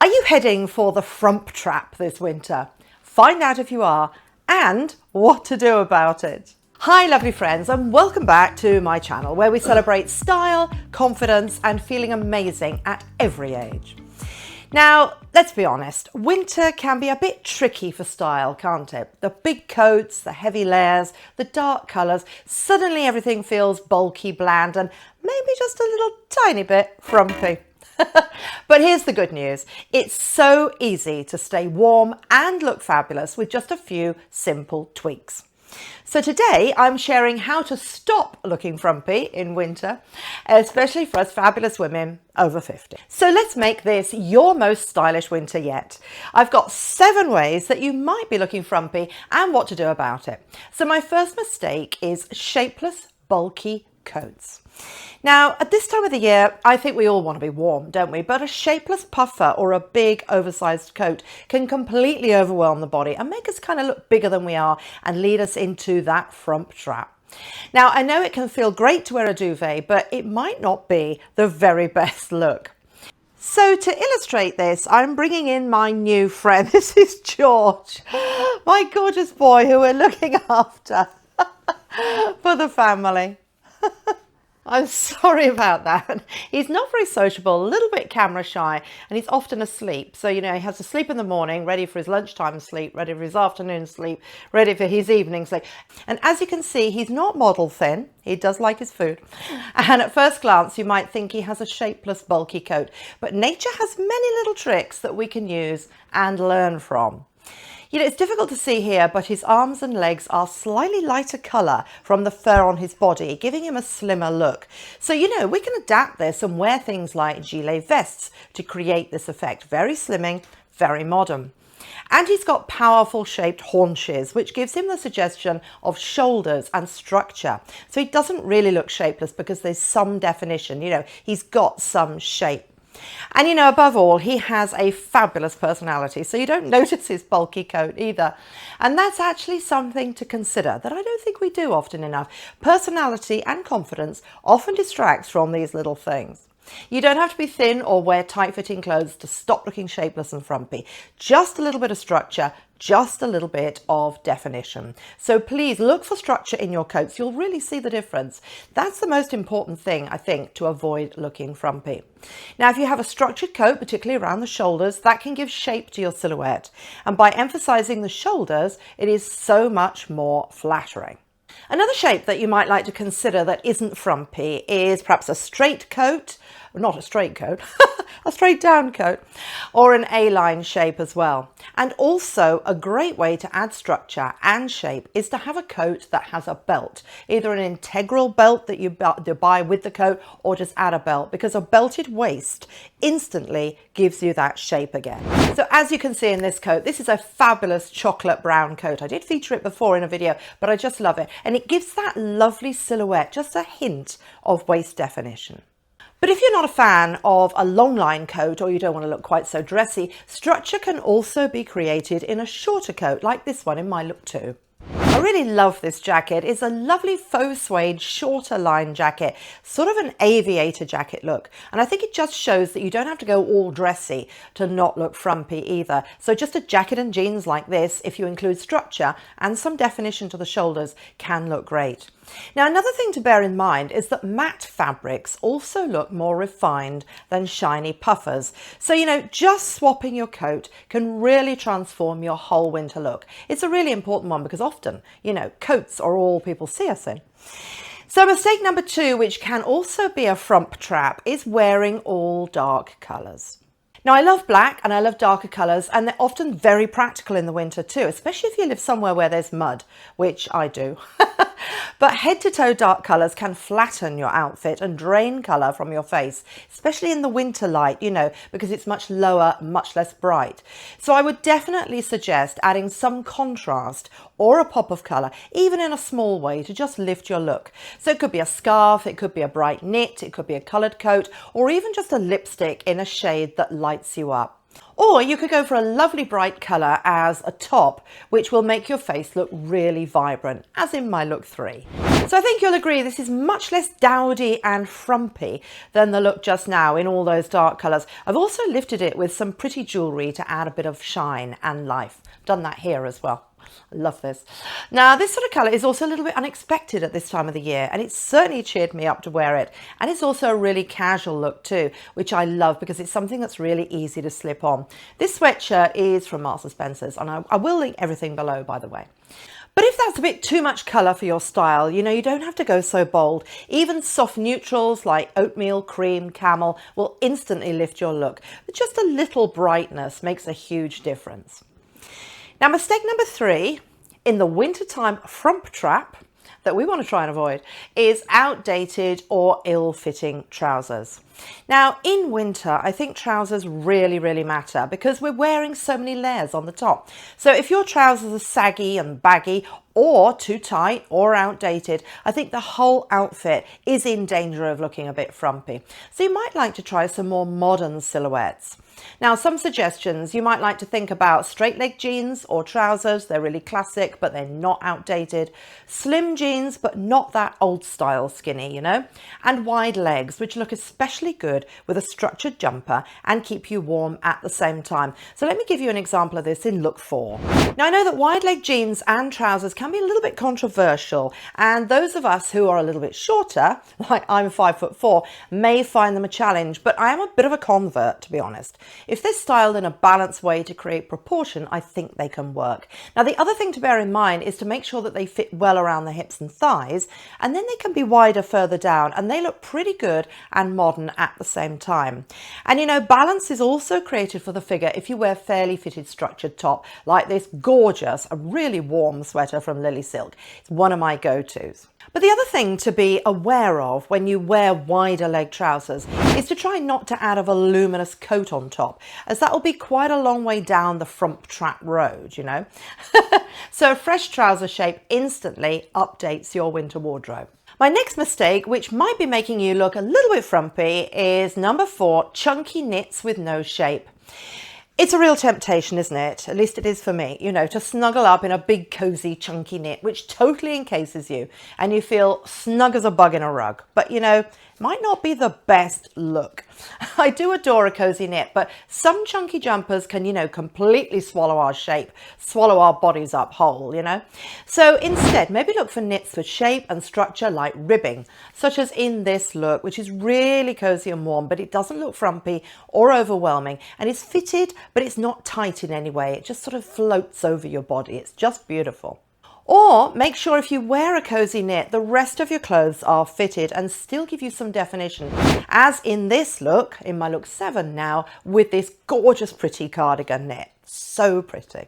Are you heading for the frump trap this winter? Find out if you are and what to do about it. Hi lovely friends, and welcome back to my channel where we celebrate style, confidence and feeling amazing at every age. Now, let's be honest, winter can be a bit tricky for style, can't it? The big coats, the heavy layers, the dark colours, suddenly everything feels bulky, bland and maybe just a little tiny bit frumpy. But here's the good news. It's so easy to stay warm and look fabulous with just a few simple tweaks. So today I'm sharing how to stop looking frumpy in winter, especially for us fabulous women over 50. So let's make this your most stylish winter yet. I've got 7 ways that you might be looking frumpy and what to do about it. So my first mistake is shapeless, bulky coats. Now, at this time of the year, I think we all want to be warm, don't we? But a shapeless puffer or a big oversized coat can completely overwhelm the body and make us kind of look bigger than we are and lead us into that frump trap. Now, I know it can feel great to wear a duvet, but it might not be the very best look. So to illustrate this, I'm bringing in my new friend. This is George, my gorgeous boy who we're looking after for the family. I'm sorry about that. He's not very sociable, a little bit camera shy, and he's often asleep. So, you know, he has to sleep in the morning, ready for his lunchtime sleep, ready for his afternoon sleep, ready for his evening sleep. And as you can see, he's not model thin. He does like his food. And at first glance, you might think he has a shapeless, bulky coat. But nature has many little tricks that we can use and learn from. You know, it's difficult to see here, but his arms and legs are slightly lighter colour from the fur on his body, giving him a slimmer look. So, you know, we can adapt this and wear things like gilet vests to create this effect. Very slimming, very modern. And he's got powerful shaped haunches, which gives him the suggestion of shoulders and structure. So he doesn't really look shapeless because there's some definition, you know, he's got some shape. And you know, above all, he has a fabulous personality, so you don't notice his bulky coat either. And that's actually something to consider that I don't think we do often enough. Personality and confidence often distracts from these little things. You don't have to be thin or wear tight-fitting clothes to stop looking shapeless and frumpy. Just a little bit of structure, just a little bit of definition. So please look for structure in your coats. You'll really see the difference. That's the most important thing, I think, to avoid looking frumpy. Now, if you have a structured coat, particularly around the shoulders, that can give shape to your silhouette. And by emphasizing the shoulders, it is so much more flattering. Another shape that you might like to consider that isn't frumpy is perhaps a straight coat, not a straight coat, a straight down coat, or an A-line shape as well. And also a great way to add structure and shape is to have a coat that has a belt, either an integral belt that you buy with the coat or just add a belt, because a belted waist instantly gives you that shape again. So as you can see in this coat, this is a fabulous chocolate brown coat. I did feature it before in a video, but I just love it. And it gives that lovely silhouette, just a hint of waist definition. But if you're not a fan of a long line coat or you don't want to look quite so dressy, structure can also be created in a shorter coat like this one in my look too. I really love this jacket. It's a lovely faux suede shorter line jacket, sort of an aviator jacket look. And I think it just shows that you don't have to go all dressy to not look frumpy either. So just a jacket and jeans like this, if you include structure and some definition to the shoulders, can look great. Now, another thing to bear in mind is that matte fabrics also look more refined than shiny puffers. So, you know, just swapping your coat can really transform your whole winter look. It's a really important one because often, you know, coats are all people see us in. So mistake number 2, which can also be a frump trap, is wearing all dark colours. Now, I love black and I love darker colours, and they're often very practical in the winter too, especially if you live somewhere where there's mud, which I do. But head to toe dark colours can flatten your outfit and drain colour from your face, especially in the winter light, you know, because it's much lower, much less bright. So I would definitely suggest adding some contrast or a pop of colour, even in a small way, to just lift your look. So it could be a scarf, it could be a bright knit, it could be a coloured coat, or even just a lipstick in a shade that lights you up. Or you could go for a lovely bright colour as a top, which will make your face look really vibrant, as in my look 3. So I think you'll agree this is much less dowdy and frumpy than the look just now in all those dark colours. I've also lifted it with some pretty jewellery to add a bit of shine and life. Done that here as well. I love this. Now, this sort of colour is also a little bit unexpected at this time of the year, and it's certainly cheered me up to wear it. And it's also a really casual look too, which I love because it's something that's really easy to slip on. This sweatshirt is from Marks & Spencer's, and I will link everything below, by the way. But if that's a bit too much colour for your style, you know, you don't have to go so bold. Even soft neutrals like oatmeal, cream, camel will instantly lift your look. But just a little brightness makes a huge difference. Now, mistake number 3 in the wintertime frump trap that we want to try and avoid is outdated or ill-fitting trousers. Now, in winter, I think trousers really, really matter because we're wearing so many layers on the top. So if your trousers are saggy and baggy or too tight or outdated, I think the whole outfit is in danger of looking a bit frumpy. So you might like to try some more modern silhouettes. Now, some suggestions: you might like to think about straight leg jeans or trousers. They're really classic, but they're not outdated. Slim jeans, but not that old style skinny, you know, and wide legs, which look especially good with a structured jumper and keep you warm at the same time. So let me give you an example of this in look 4. Now, I know that wide leg jeans and trousers can be a little bit controversial, and those of us who are a little bit shorter, like I'm 5'4", may find them a challenge, but I am a bit of a convert, to be honest. If they're styled in a balanced way to create proportion, I think they can work. Now, the other thing to bear in mind is to make sure that they fit well around the hips and thighs, and then they can be wider further down, and they look pretty good and modern at the same time. And you know, balance is also created for the figure if you wear fairly fitted structured top, like this gorgeous, a really warm sweater from Lily Silk. It's one of my go-tos. But the other thing to be aware of when you wear wider leg trousers is to try not to add a voluminous coat on top, as that will be quite a long way down the frump trap road, you know. So a fresh trouser shape instantly updates your winter wardrobe. My next mistake, which might be making you look a little bit frumpy, is number 4, chunky knits with no shape. It's a real temptation, isn't it? At least it is for me, you know, to snuggle up in a big, cozy, chunky knit, which totally encases you and you feel snug as a bug in a rug. But, you know, might not be the best look. I do adore a cozy knit, but some chunky jumpers can, you know, completely swallow our shape, swallow our bodies up whole, you know. So instead, maybe look for knits with shape and structure like ribbing, such as in this look, which is really cozy and warm, but it doesn't look frumpy or overwhelming, and it's fitted, but it's not tight in any way. It just sort of floats over your body. It's just beautiful. Or make sure if you wear a cozy knit, the rest of your clothes are fitted and still give you some definition, as in this look, in my look 7 now, with this gorgeous pretty cardigan knit. So pretty.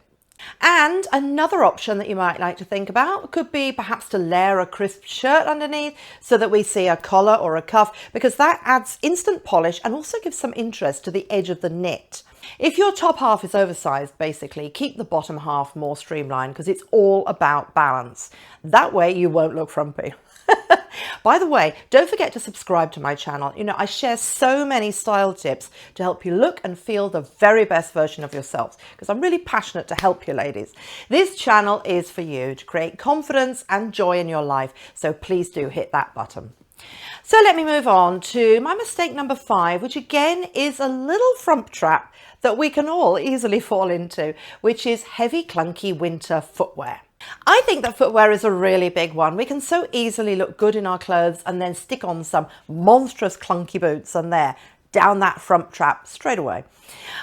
And another option that you might like to think about could be perhaps to layer a crisp shirt underneath so that we see a collar or a cuff, because that adds instant polish and also gives some interest to the edge of the knit. If your top half is oversized, basically, keep the bottom half more streamlined because it's all about balance. That way you won't look frumpy. By the way, don't forget to subscribe to my channel. You know, I share so many style tips to help you look and feel the very best version of yourselves, because I'm really passionate to help you ladies. This channel is for you to create confidence and joy in your life, so please do hit that button. So let me move on to my mistake number 5, which again is a little frump trap that we can all easily fall into, which is heavy, clunky winter footwear. I think that footwear is a really big one. We can so easily look good in our clothes and then stick on some monstrous clunky boots and there, down that frump trap straight away.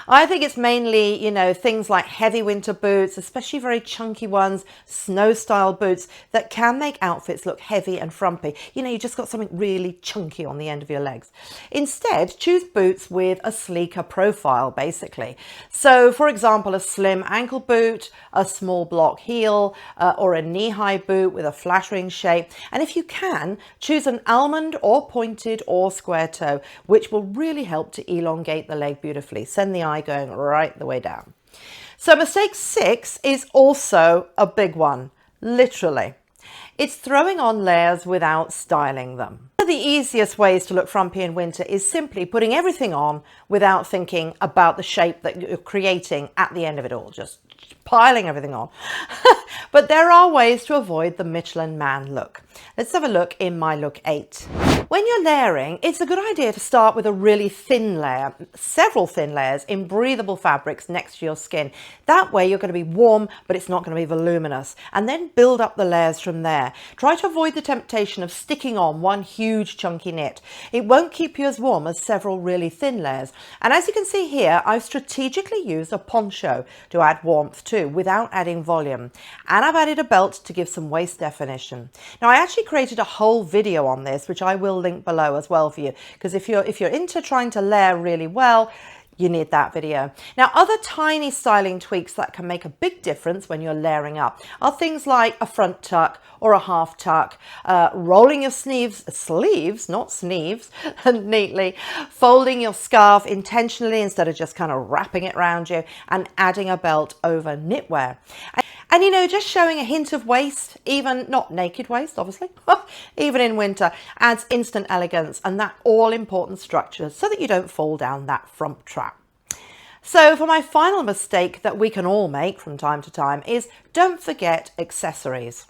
I think it's mainly, you know, things like heavy winter boots, especially very chunky ones, snow style boots that can make outfits look heavy and frumpy. You know, you just got something really chunky on the end of your legs. Instead, choose boots with a sleeker profile, basically. So, for example, a slim ankle boot, a small block heel, or a knee-high boot with a flattering shape. And if you can, choose an almond or pointed or square toe, which will really help to elongate the leg beautifully. Send the eye going right the way down. So mistake 6 is also a big one, literally. It's throwing on layers without styling them. of the easiest ways to look frumpy in winter is simply putting everything on without thinking about the shape that you're creating at the end of it all, just piling everything on. But there are ways to avoid the Michelin Man look. Let's have a look in my look 8. When you're layering, it's a good idea to start with a really thin layer, several thin layers in breathable fabrics next to your skin. That way you're going to be warm, but it's not going to be voluminous. And then build up the layers from there. Try to avoid the temptation of sticking on one huge chunky knit. It won't keep you as warm as several really thin layers. And as you can see here, I've strategically used a poncho to add warmth too, without adding volume. And I've added a belt to give some waist definition. Now, I actually created a whole video on this, which I will link below as well for you, because if you're into trying to layer really well, you need that video. Now, other tiny styling tweaks that can make a big difference when you're layering up are things like a front tuck or a half tuck, rolling your sleeves, not sneeves, neatly, folding your scarf intentionally instead of just kind of wrapping it around you, and adding a belt over knitwear. And you know, just showing a hint of waist, even not naked waist, obviously, even in winter, adds instant elegance and that all-important structure so that you don't fall down that frump trap. So for my final mistake that we can all make from time to time is don't forget accessories.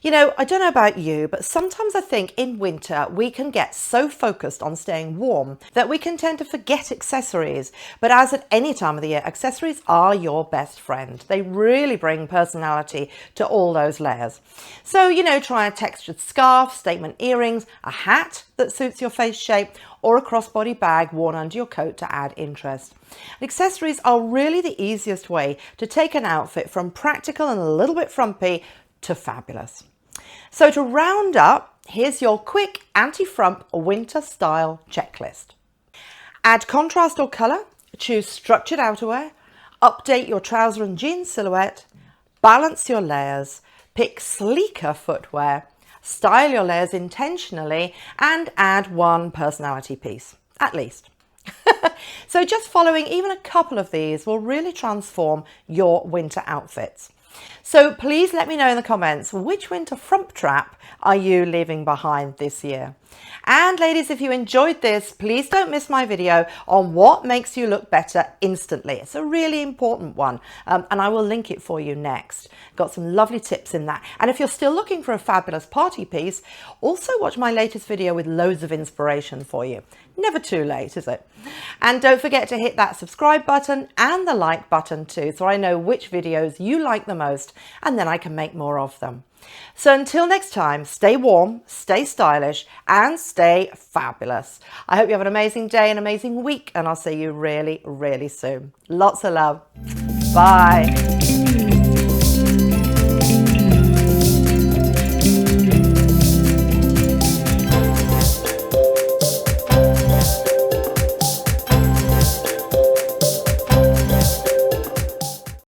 You know, I don't know about you, but sometimes I think in winter we can get so focused on staying warm that we can tend to forget accessories. But as at any time of the year, accessories are your best friend. They really bring personality to all those layers. So, you know, try a textured scarf, statement earrings, a hat that suits your face shape, or a crossbody bag worn under your coat to add interest. Accessories are really the easiest way to take an outfit from practical and a little bit frumpy to fabulous. So to round up, here's your quick anti-frump winter style checklist. Add contrast or colour, choose structured outerwear, update your trouser and jeans silhouette, balance your layers, pick sleeker footwear, style your layers intentionally, and add one personality piece, at least. So just following even a couple of these will really transform your winter outfits. So please let me know in the comments, which winter frump trap are you leaving behind this year? And ladies, if you enjoyed this, please don't miss my video on what makes you look better instantly. It's a really important one, and I will link it for you next. Got some lovely tips in that. And if you're still looking for a fabulous party piece, also watch my latest video with loads of inspiration for you. Never too late, is it? And don't forget to hit that subscribe button and the like button too, so I know which videos you like the most, and then I can make more of them. So until next time, stay warm, stay stylish, and stay fabulous. I hope you have an amazing day, an amazing week, and I'll see you really, really soon. Lots of love. Bye.